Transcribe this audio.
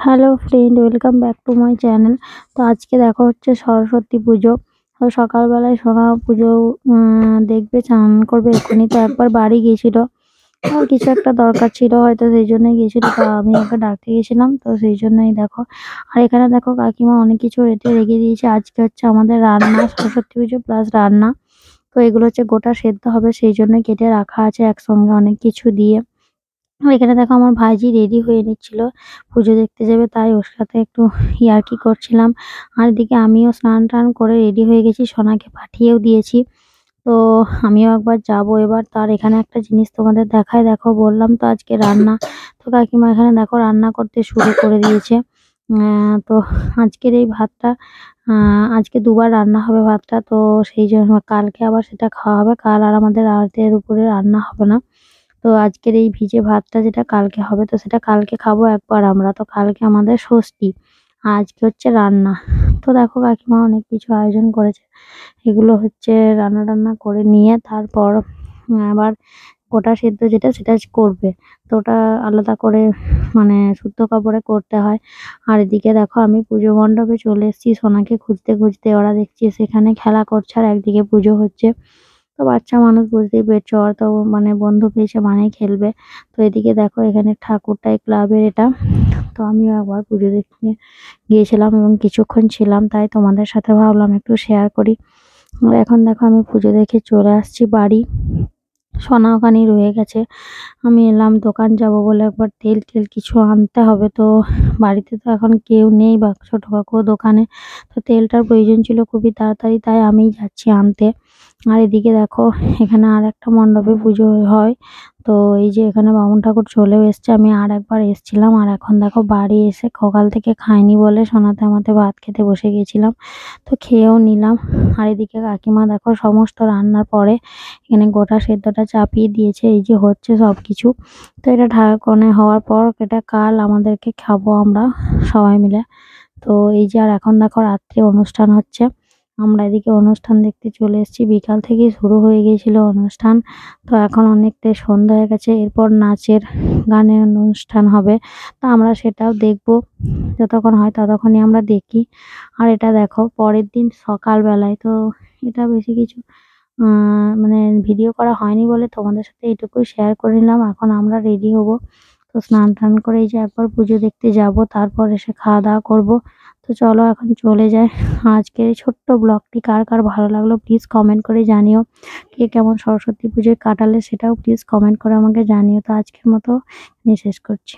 Hello friend, welcome back to my channel. তো আজকে দেখো হচ্ছে সরস্বতী পুজো। তো সকালবেলায় সোনা পুজো দেখবে, চান করবে এক্ষুনি। তো একবার বাড়ি গেছিল, আর কিছু একটা দরকার ছিল হয়তো, সেই জন্যই গেছিল। তো আমি ওকে ডাকতে গেছিলাম, তো সেই জন্যই দেখো। আর এখানে দেখো কাকিমা অনেক কিছু রেখে দিয়েছে। আজকে হচ্ছে আমাদের রান্না, সরস্বতী পুজো প্লাস রান্না। তো এগুলো হচ্ছে গোটা সেদ্ধ হবে, সেই জন্য কেটে রাখা আছে একসঙ্গে অনেক কিছু দিয়ে। আর এখানে দেখো আমার ভাইঝি রেডি হয়ে নিচ্ছিল, পুজো দেখতে যাবে, তাই ওর সাথে একটু ইয়ার্কি করছিলাম। আর এদিকে আমিও স্নান টান করে রেডি হয়ে গেছি, সোনাকে পাঠিয়েও দিয়েছি। তো আমিও একবার যাব এবার। তার এখানে একটা জিনিস তোমাদের দেখাই, দেখো বললাম তো আজকে রান্না। তো কাকিমা এখানে দেখো রান্না করতে শুরু করে দিয়েছে। তো আজকের এই ভাতটা, আজকে দুবার রান্না হবে ভাতটা। তো সেই জন্য কালকে আবার সেটা খাওয়া হবে। কাল আর আমাদের রাতের উপরে রান্না হবে না। তো আজকের এই ভিজে ভাতটা যেটা কালকে হবে, তো সেটা কালকে খাবো একবার আমরা। তো কালকে আমাদের ষষ্ঠী, আর আজকে হচ্ছে রান্না। তো দেখো কাকিমা অনেক কিছু আয়োজন করেছে। এগুলো হচ্ছে রান্না টান্না করে নিয়ে তারপর আবার গোটা সেদ্ধ যেটা সেটা করবে। তো ওটা আলাদা করে মানে শুদ্ধ কাপড়ে করতে হয়। আর এদিকে দেখো আমি পুজো মণ্ডপে চলে এসেছি সোনাকে খুঁজতে খুঁজতে। ওরা দেখছি সেখানে খেলা করছে আর একদিকে পুজো হচ্ছে। তো বাচ্চা মানুষ বুঝতেই পেরেছো, ওরা তো মানে বন্ধু পেয়েছে মানেই খেলবে। তো এদিকে দেখো এখানে ঠাকুরটা এই ক্লাবের এটা। তো আমিও একবার পুজো দেখতে গিয়েছিলাম এবং কিছুক্ষণ ছিলাম, তাই তোমাদের সাথে ভাবলাম একটু শেয়ার করি। আর এখন দেখো আমি পুজো দেখে চলে আসছি বাড়ি। সোনা ওখানেই রয়ে গেছে। আমি এলাম দোকান যাব বলে, একবার তেল টেল কিছু আনতে হবে। তো বাড়িতে তো এখন কেউ নেই, বা ছোট কাকুও দোকানে। তো তেলটার প্রয়োজন ছিল খুবই তাড়াতাড়ি, তাই আমিই যাচ্ছি আনতে। আর এদিকে দেখো এখানে আর একটা মণ্ডপে পুজো হয়। তো এই যে এখানে বামুন ঠাকুর চলেও এসছে, আমি আর একবার এসছিলাম। আর এখন দেখো বাড়ি এসে সকাল থেকে খাইনি বলে সোনাতে আমাতে ভাত খেতে বসে গেছিলাম। তো খেয়েও নিলাম। আর এদিকে কাকিমা দেখো সমস্ত রান্নার পরে এখানে গোটা সেদ্ধটা চাপিয়ে দিয়েছে, এই যে হচ্ছে সবকিছু। তো এটা ঢাকনে হওয়ার পর এটা কাল আমাদেরকে খাবো আমরা সবাই মিলে। তো এই যে আর এখন দেখো রাত্রে অনুষ্ঠান হচ্ছে। আমরা এদিকে অনুষ্ঠান দেখতে চলে এসেছি, বিকাল থেকেই শুরু হয়ে গিয়েছিল অনুষ্ঠান। তো এখন অনেকটাই সন্ধ্যা হয়ে গেছে, এরপর নাচের গানের অনুষ্ঠান হবে। তো আমরা সেটাও দেখবো, যতক্ষণ হয় ততক্ষণই আমরা দেখি। আর এটা দেখো পরের দিন সকালবেলায়। তো এটা বেশি কিছু মানে ভিডিও করা হয়নি বলে তোমাদের সাথে এইটুকুই শেয়ার করে নিলাম। এখন আমরা রেডি হব। তো স্নান টান করে এই যে একবার পুজো দেখতে যাব, তারপর এসে খাওয়া দাওয়া করব। তো চলো এখন চলে যাই। আজকের এই ছোট্ট ব্লগটি কার কার ভালো লাগলো প্লিজ কমেন্ট করে জানিও। কে কেমন সরস্বতী পুজোয় কাটালে সেটাও প্লিজ কমেন্ট করে আমাকে জানিও। তো আজকের মতো শেষ করছি।